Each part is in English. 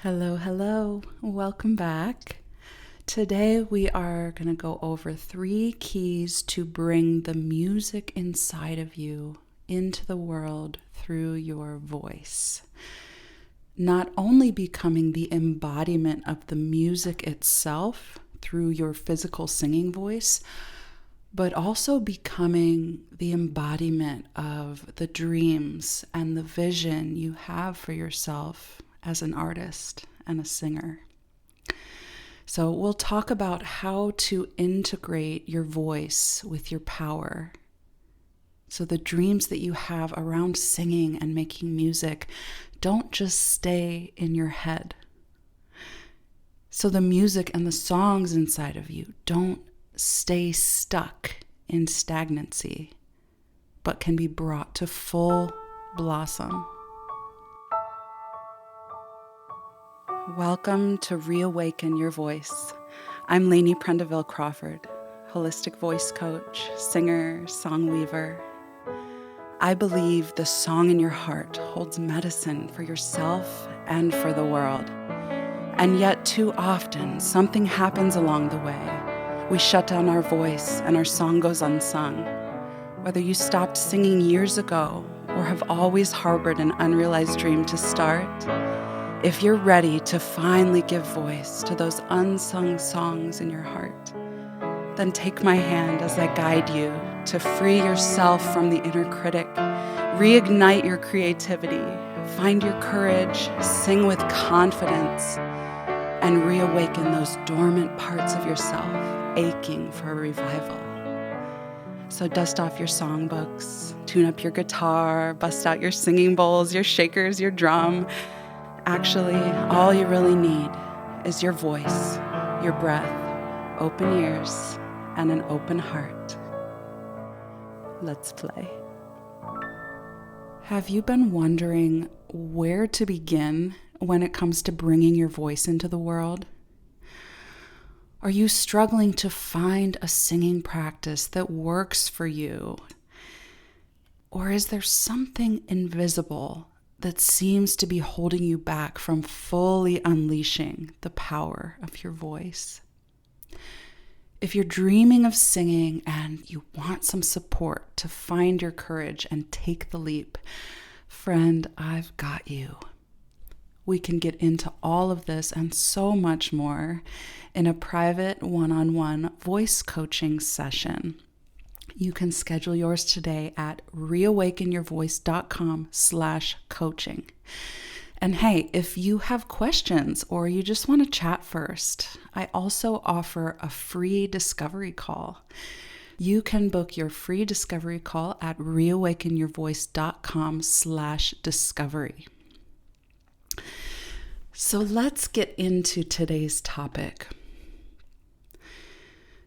Hello, hello. Welcome back. Today we are going to go over 3 keys to bring the music inside of you into the world through your voice. Not only becoming the embodiment of the music itself through your physical singing voice, but also becoming the embodiment of the dreams and the vision you have for yourself as an artist and a singer. So we'll talk about how to integrate your voice with your power. So the dreams that you have around singing and making music don't just stay in your head. So the music and the songs inside of you don't stay stuck in stagnancy, but can be brought to full blossom. Welcome to Reawaken Your Voice. I'm Lainey Prendeville Crawford, holistic voice coach, singer, song weaver. I believe the song in your heart holds medicine for yourself and for the world. And yet too often, something happens along the way. We shut down our voice and our song goes unsung. Whether you stopped singing years ago or have always harbored an unrealized dream to start, if you're ready to finally give voice to those unsung songs in your heart, then take my hand as I guide you to free yourself from the inner critic, reignite your creativity, find your courage, sing with confidence, and reawaken those dormant parts of yourself aching for a revival. So dust off your songbooks, tune up your guitar, bust out your singing bowls, your shakers, your drum. Actually, all you really need is your voice, your breath, open ears, and an open heart. Let's play. Have you been wondering where to begin when it comes to bringing your voice into the world? Are you struggling to find a singing practice that works for you? Or is there something invisible that seems to be holding you back from fully unleashing the power of your voice? If you're dreaming of singing and you want some support to find your courage and take the leap, friend, I've got you. We can get into all of this and so much more in a private one-on-one voice coaching session. You can schedule yours today at reawakenyourvoice.com/coaching. And hey, if you have questions or you just want to chat first, I also offer a free discovery call. You can book your free discovery call at reawakenyourvoice.com/discovery. So let's get into today's topic.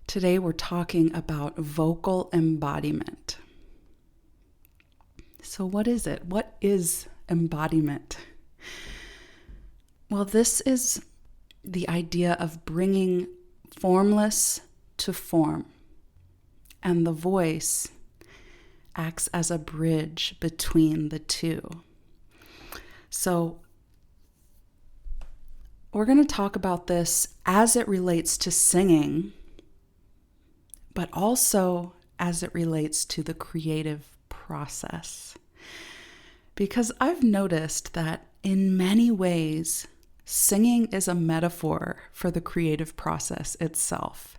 Today we're talking about vocal embodiment. So what is it? What is embodiment? Well, this is the idea of bringing formless to form, and the voice acts as a bridge between the two. So we're going to talk about this as it relates to singing, but also as it relates to the creative process. Because I've noticed that in many ways, singing is a metaphor for the creative process itself.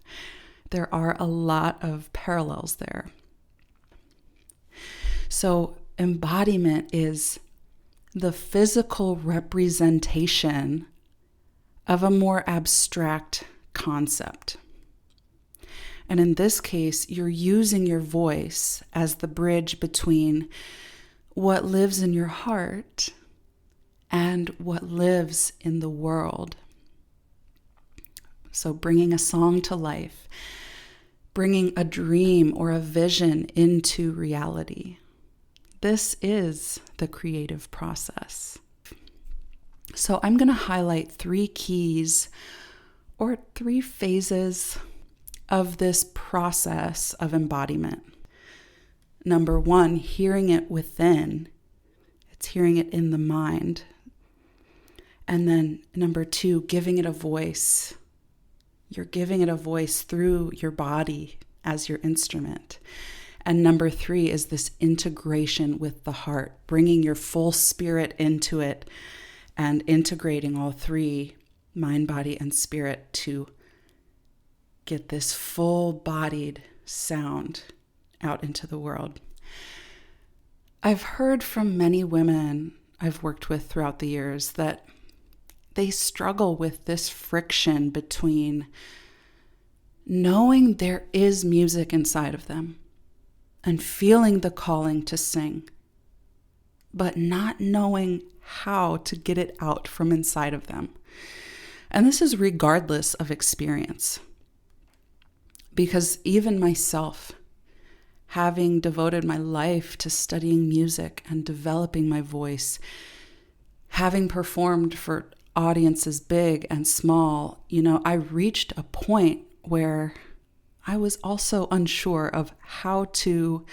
There are a lot of parallels there. So embodiment is the physical representation of a more abstract concept. And in this case, you're using your voice as the bridge between what lives in your heart and what lives in the world. So bringing a song to life, bringing a dream or a vision into reality. This is the creative process. So I'm going to highlight 3 keys or 3 phases of this process of embodiment. Number 1, hearing it within. It's hearing it in the mind. And then number 2, giving it a voice. You're giving it a voice through your body as your instrument. And number 3 is this integration with the heart, bringing your full spirit into it and integrating all 3, mind, body, and spirit, to get this full-bodied sound out into the world. I've heard from many women I've worked with throughout the years that they struggle with this friction between knowing there is music inside of them and feeling the calling to sing, but not knowing how to get it out from inside of them. And this is regardless of experience. Because even myself, having devoted my life to studying music and developing my voice, having performed for audiences big and small, I reached a point where I was also unsure of how to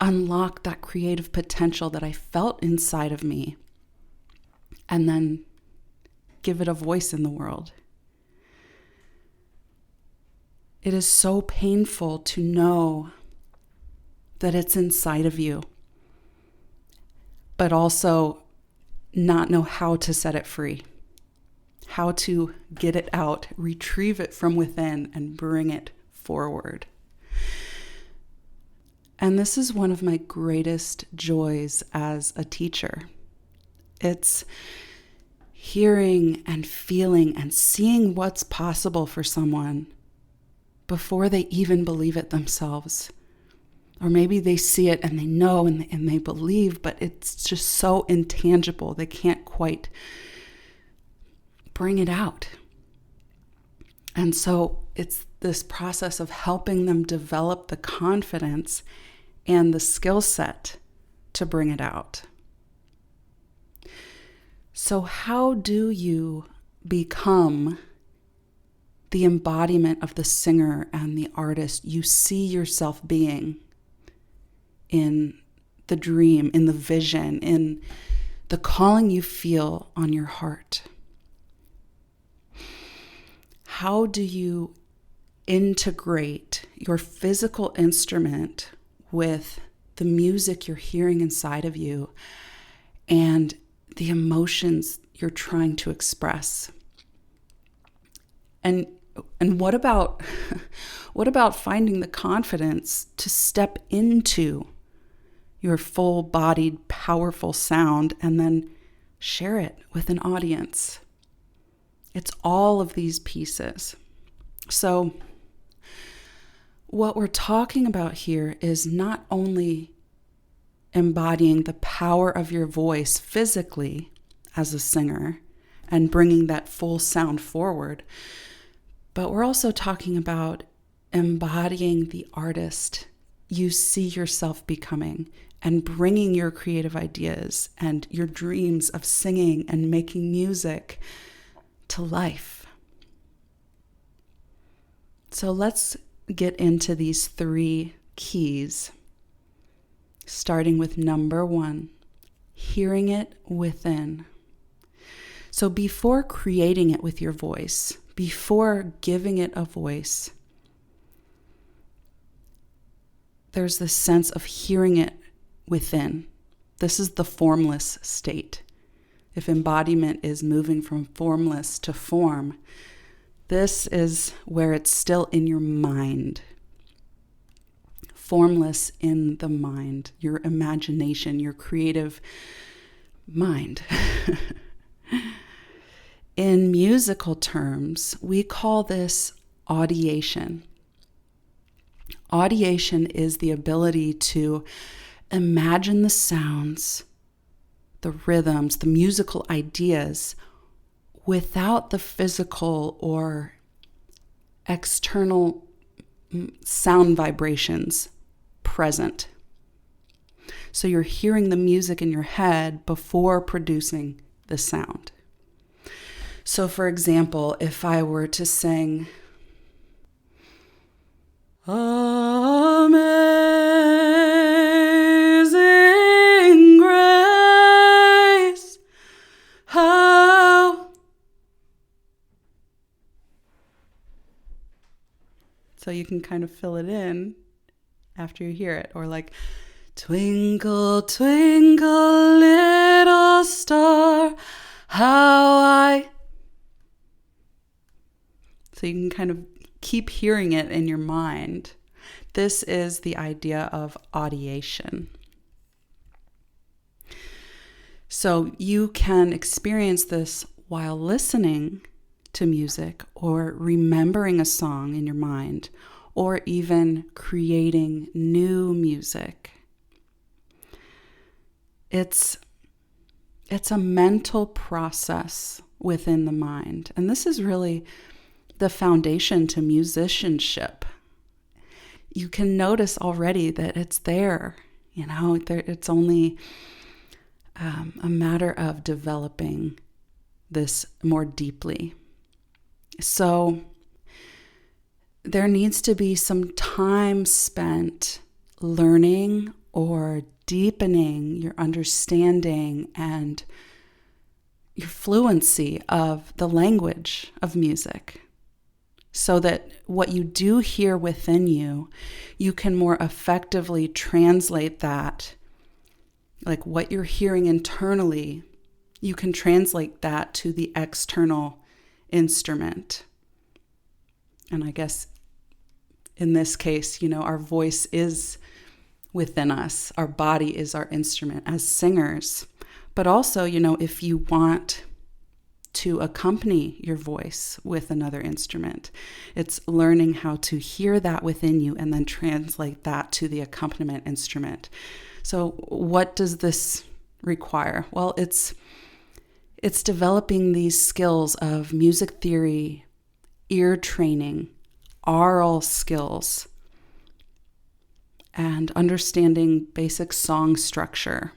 unlock that creative potential that I felt inside of me and then give it a voice in the world. It is so painful to know that it's inside of you, but also not know how to set it free, how to get it out, retrieve it from within, and bring it forward. And this is one of my greatest joys as a teacher. It's hearing and feeling and seeing what's possible for someone before they even believe it themselves. Or maybe they see it and they know and they believe, but it's just so intangible. They can't quite bring it out. And so it's this process of helping them develop the confidence and the skill set to bring it out. So how do you become the embodiment of the singer and the artist you see yourself being in the dream, in the vision, in the calling you feel on your heart? How do you integrate your physical instrument with the music you're hearing inside of you and the emotions you're trying to express? And what about finding the confidence to step into your full-bodied, powerful sound and then share it with an audience? It's all of these pieces. So what we're talking about here is not only embodying the power of your voice physically as a singer and bringing that full sound forward, but we're also talking about embodying the artist you see yourself becoming and bringing your creative ideas and your dreams of singing and making music to life. So let's get into these 3 keys, starting with number 1, hearing it within. So before creating it with your voice, before giving it a voice, there's this sense of hearing it within. This is the formless state. If embodiment is moving from formless to form, this is where it's still in your mind. Formless in the mind, your imagination, your creative mind. In musical terms, we call this audiation. Audiation is the ability to imagine the sounds, the rhythms, the musical ideas without the physical or external sound vibrations present. So you're hearing the music in your head before producing the sound. So for example, if I were to sing, Amazing Grace, how So you can kind of fill it in after you hear it. Or like, twinkle, twinkle, little star, how I... So you can kind of keep hearing it in your mind. This is the idea of audiation. So you can experience this while listening to music or remembering a song in your mind or even creating new music. It's a mental process within the mind. And this is really the foundation to musicianship. You can notice already that it's there. It's only a matter of developing this more deeply. So there needs to be some time spent learning or deepening your understanding and your fluency of the language of music, so that what you do hear within you, you can more effectively translate that, like what you're hearing internally, you can translate that to the external instrument. And I guess in this case, our voice is within us. Our body is our instrument as singers. But also, if you want to accompany your voice with another instrument, it's learning how to hear that within you and then translate that to the accompaniment instrument. So what does this require? Well, it's developing these skills of music theory, ear training, aural skills, and understanding basic song structure.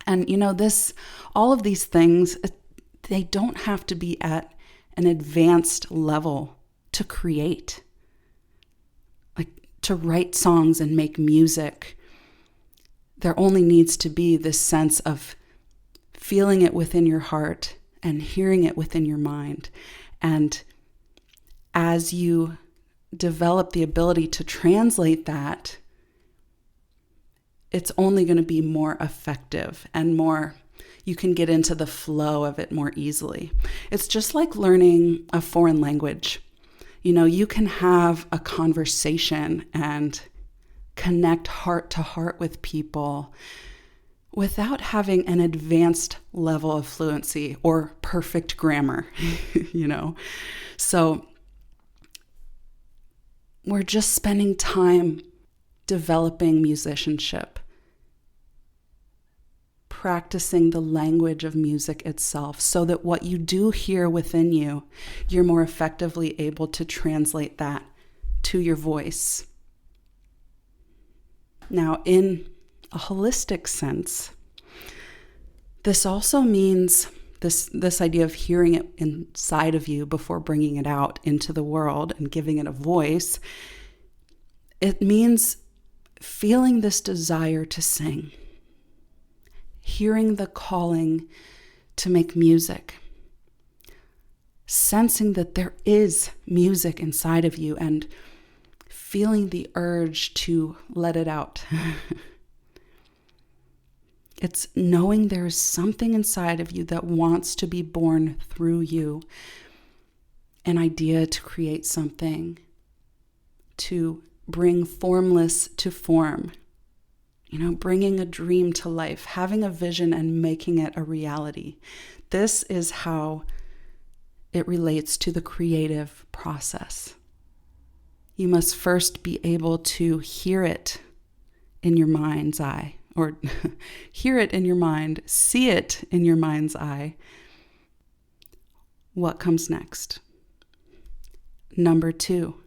And all of these things, they don't have to be at an advanced level to create. Like to write songs and make music, there only needs to be this sense of feeling it within your heart and hearing it within your mind. And as you develop the ability to translate that, it's only going to be more effective and you can get into the flow of it more easily. It's just like learning a foreign language. You can have a conversation and connect heart to heart with people without having an advanced level of fluency or perfect grammar, So we're just spending time developing musicianship, practicing the language of music itself, so that what you do hear within you, you're more effectively able to translate that to your voice. Now, in a holistic sense, this also means this idea of hearing it inside of you before bringing it out into the world and giving it a voice. It means feeling this desire to sing, hearing the calling to make music, sensing that there is music inside of you and feeling the urge to let it out. It's knowing there is something inside of you that wants to be born through you, an idea to create something, to bring formless to form, bringing a dream to life, having a vision and making it a reality. This is how it relates to the creative process. You must first be able to hear it in your mind's eye, or hear it in your mind, see it in your mind's eye. What comes next? Number 2,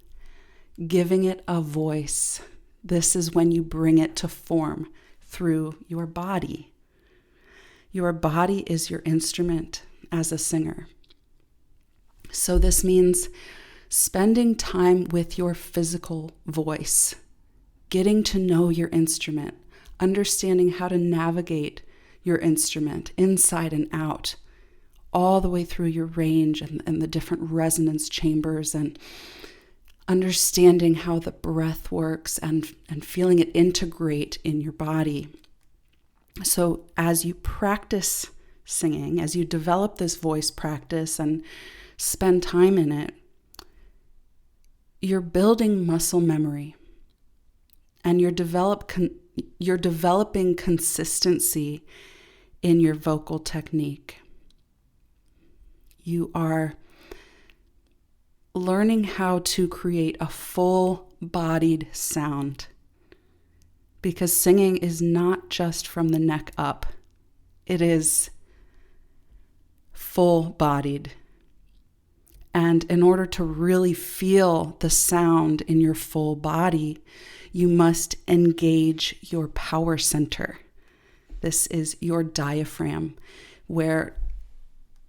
giving it a voice. This is when you bring it to form through your body. Your body is your instrument as a singer. So this means spending time with your physical voice, getting to know your instrument, understanding how to navigate your instrument inside and out, all the way through your range and the different resonance chambers, and understanding how the breath works and feeling it integrate in your body. So as you practice singing, as you develop this voice practice and spend time in it, you're building muscle memory, and you're developing consistency in your vocal technique. You are learning how to create a full-bodied sound, because singing is not just from the neck up. It is full-bodied. And in order to really feel the sound in your full body, you must engage your power center. This is your diaphragm, where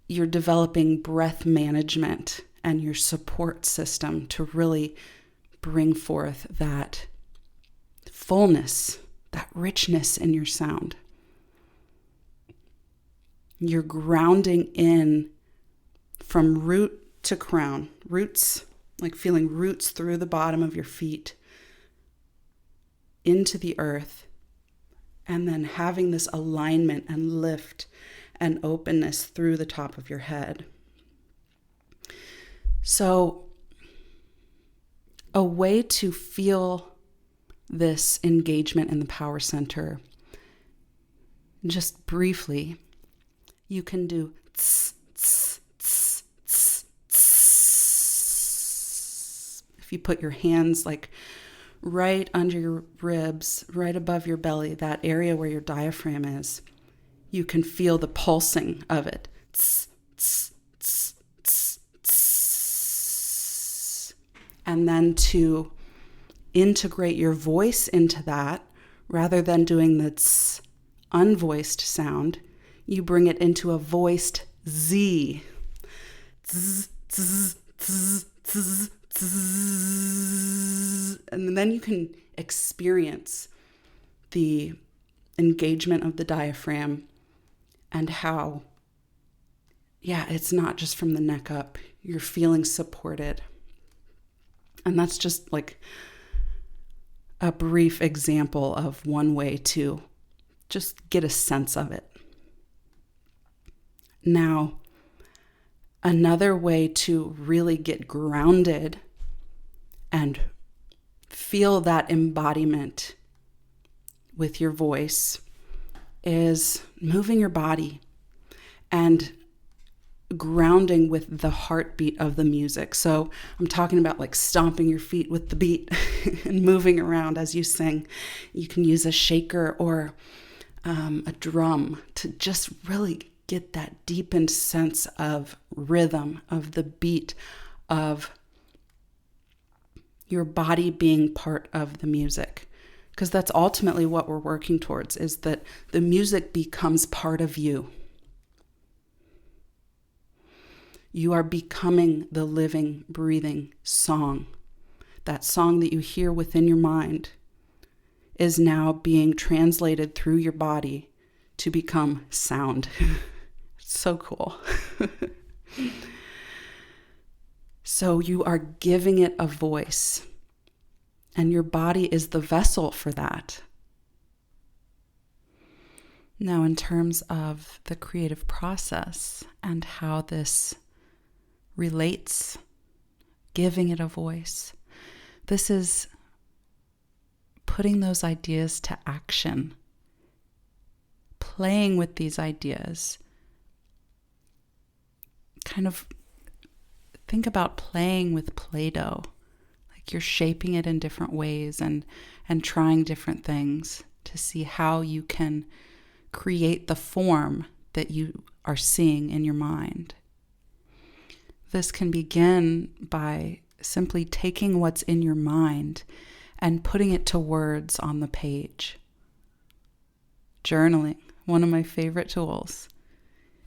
you're developing breath management and your support system to really bring forth that fullness, that richness in your sound. You're grounding in from root to crown. Roots, like feeling roots through the bottom of your feet into the earth, and then having this alignment and lift and openness through the top of your head. So a way to feel this engagement in the power center, just briefly, you can do tss, tss, tss, tss, tss. If you put your hands like right under your ribs, right above your belly, that area where your diaphragm is, you can feel the pulsing of it. Tss, tss, tss, tss, tss. And then to integrate your voice into that, rather than doing the tss, unvoiced sound, you bring it into a voiced Z. Tss, tss, tss, tss, tss. And then you can experience the engagement of the diaphragm and how, it's not just from the neck up. You're feeling supported. And that's just like a brief example of one way to just get a sense of it. Now, another way to really get grounded and feel that embodiment with your voice is moving your body and grounding with the heartbeat of the music. So I'm talking about like stomping your feet with the beat and moving around as you sing. You can use a shaker or a drum to just really get that deepened sense of rhythm, of the beat, of your body being part of the music. Because that's ultimately what we're working towards, is that the music becomes part of you. You are becoming the living, breathing song. That song that you hear within your mind is now being translated through your body to become sound. It's so cool. So you are giving it a voice, and your body is the vessel for that. Now, in terms of the creative process and how this relates, giving it a voice, this is putting those ideas to action, playing with these ideas. Kind of think about playing with Play-Doh, like you're shaping it in different ways and trying different things to see how you can create the form that you are seeing in your mind. This can begin by simply taking what's in your mind and putting it to words on the page. Journaling, one of my favorite tools.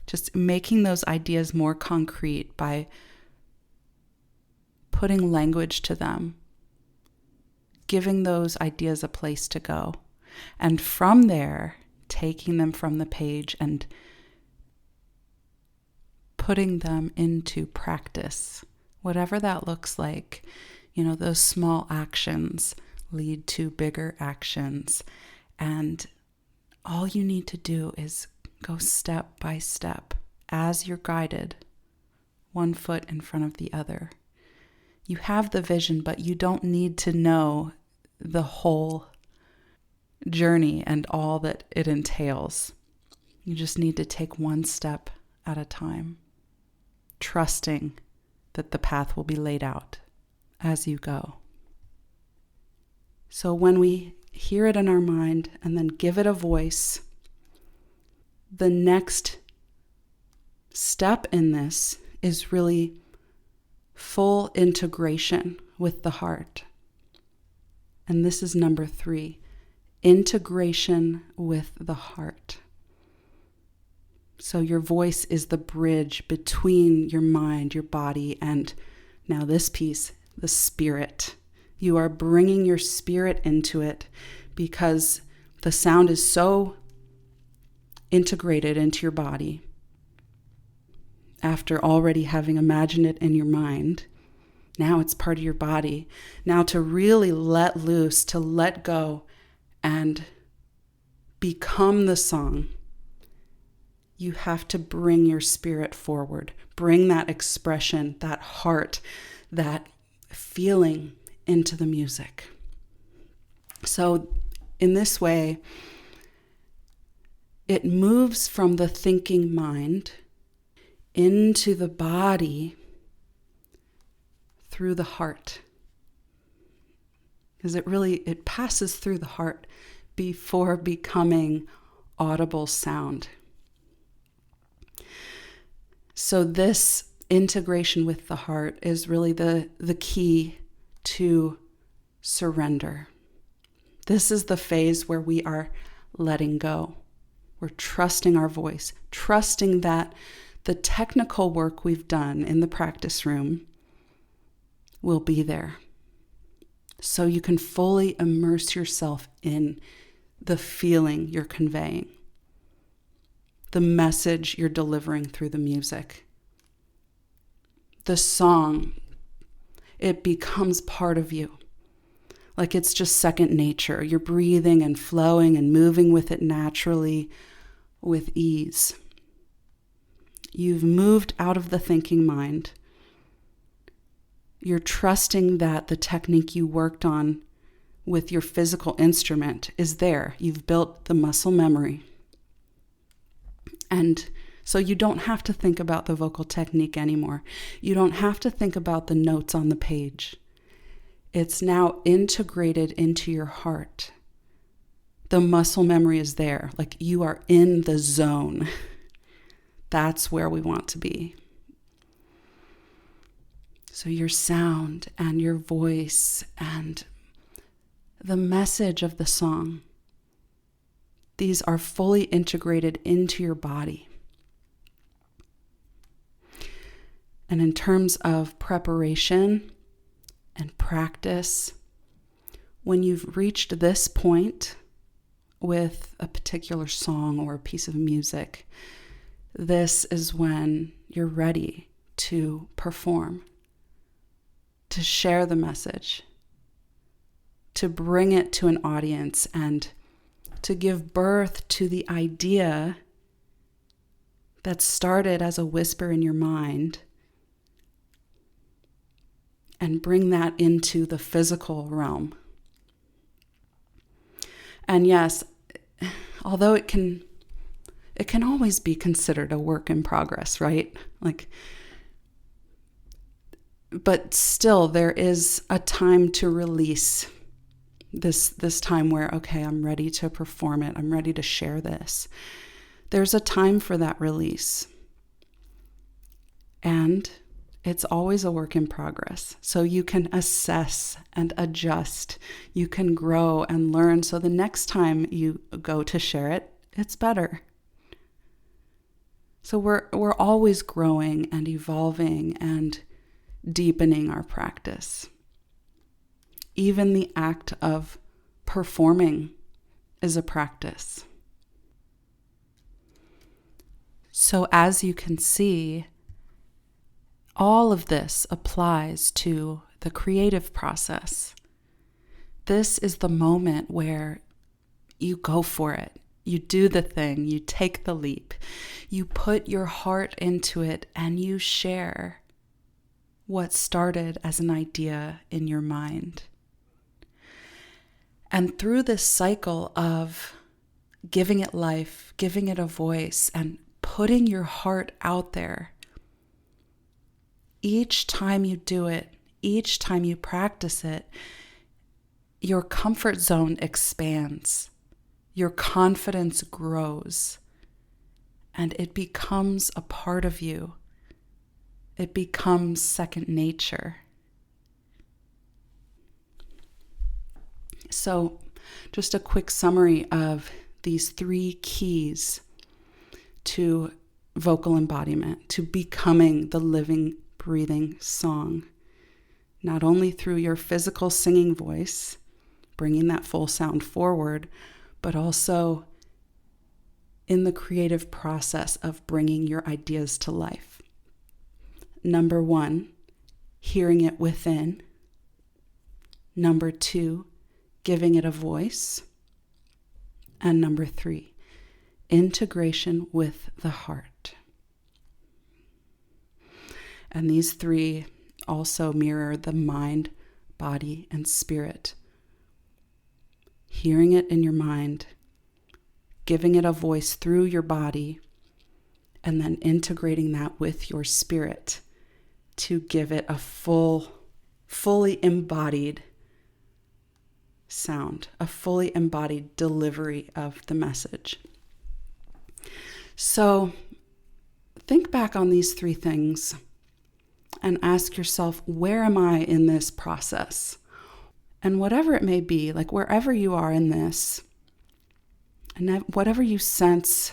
Just making those ideas more concrete by putting language to them, giving those ideas a place to go. And from there, taking them from the page and putting them into practice, whatever that looks like. Those small actions lead to bigger actions. And all you need to do is go step by step as you're guided, one foot in front of the other. You have the vision, but you don't need to know the whole journey and all that it entails. You just need to take one step at a time, trusting that the path will be laid out as you go. So when we hear it in our mind and then give it a voice, the next step in this is really full integration with the heart. And this is number 3, integration with the heart. So your voice is the bridge between your mind, your body, and now this piece, the spirit. You are bringing your spirit into it because the sound is so integrated into your body. After already having imagined it in your mind, now it's part of your body. Now to really let loose, to let go and become the song, you have to bring your spirit forward. Bring that expression, that heart, that feeling into the music. So in this way, it moves from the thinking mind into the body through the heart. Because it passes through the heart before becoming audible sound. So this integration with the heart is really the key to surrender. This is the phase where we are letting go. We're trusting our voice, trusting that the technical work we've done in the practice room will be there. So you can fully immerse yourself in the feeling you're conveying, the message you're delivering through the music. The song, it becomes part of you. Like it's just second nature. You're breathing and flowing and moving with it naturally, with ease. You've moved out of the thinking mind. You're trusting that the technique you worked on with your physical instrument is there. You've built the muscle memory. And so you don't have to think about the vocal technique anymore. You don't have to think about the notes on the page. It's now integrated into your heart. The muscle memory is there. Like you are in the zone. That's where we want to be. So your sound and your voice and the message of the song, these are fully integrated into your body. And in terms of preparation and practice, when you've reached this point with a particular song or a piece of music, this is when you're ready to perform, to share the message, to bring it to an audience, and to give birth to the idea that started as a whisper in your mind and bring that into the physical realm. And yes, although it can always be considered a work in progress, right? But still there is a time to release this time where, okay, I'm ready to perform it. I'm ready to share this. There's a time for that release. And it's always a work in progress. So you can assess and adjust. You can grow and learn. So the next time you go to share it, it's better. So we're always growing and evolving and deepening our practice. Even the act of performing is a practice. So as you can see, all of this applies to the creative process. This is the moment where you go for it. You do the thing, you take the leap, you put your heart into it, and you share what started as an idea in your mind. And through this cycle of giving it life, giving it a voice, and putting your heart out there, each time you do it, each time you practice it, your comfort zone expands, your confidence grows, and it becomes a part of you. It becomes second nature. So, just a quick summary of these 3 keys to vocal embodiment, to becoming the living, breathing song. Not only through your physical singing voice, bringing that full sound forward, but also in the creative process of bringing your ideas to life. Number 1, hearing it within. Number 2, giving it a voice. And number 3, integration with the heart. And these 3 also mirror the mind, body, and spirit. Hearing it in your mind, giving it a voice through your body, and then integrating that with your spirit to give it a fully embodied sound, a fully embodied delivery of the message. So think back on these 3 things and ask yourself, where am I in this process? And whatever it may be, like wherever you are in this, and whatever you sense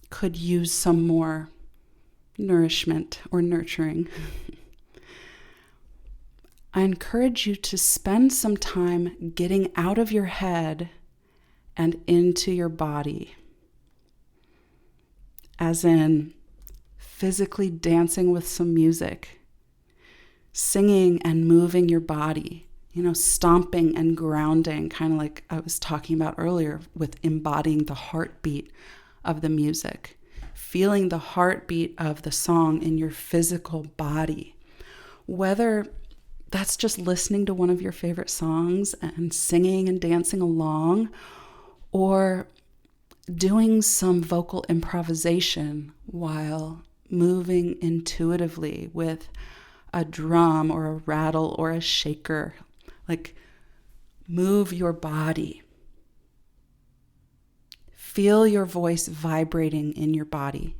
could use some more nourishment or nurturing, I encourage you to spend some time getting out of your head and into your body. As in physically dancing with some music, singing and moving your body, stomping and grounding, kind of like I was talking about earlier with embodying the heartbeat of the music, feeling the heartbeat of the song in your physical body. Whether that's just listening to one of your favorite songs and singing and dancing along, or doing some vocal improvisation while moving intuitively with a drum or a rattle or a shaker. Like, move your body. Feel your voice vibrating in your body.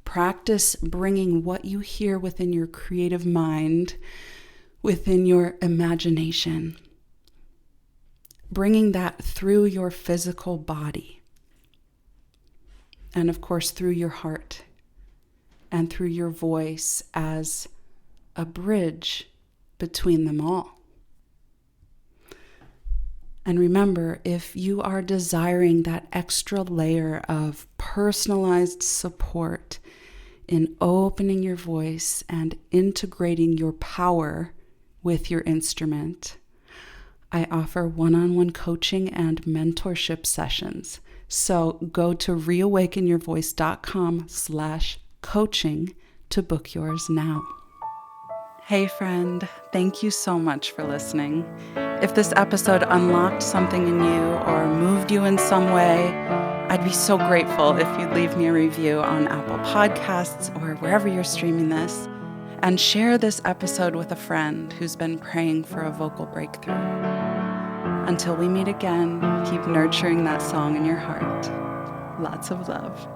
Practice bringing what you hear within your creative mind, within your imagination, bringing that through your physical body. And of course, through your heart and through your voice as a bridge between them all. And remember, if you are desiring that extra layer of personalized support in opening your voice and integrating your power with your instrument, I offer one-on-one coaching and mentorship sessions. So go to reawakenyourvoice.com/coaching to book yours now. Hey friend, thank you so much for listening. If this episode unlocked something in you or moved you in some way, I'd be so grateful if you'd leave me a review on Apple Podcasts or wherever you're streaming this, and share this episode with a friend who's been praying for a vocal breakthrough. Until we meet again, keep nurturing that song in your heart. Lots of love.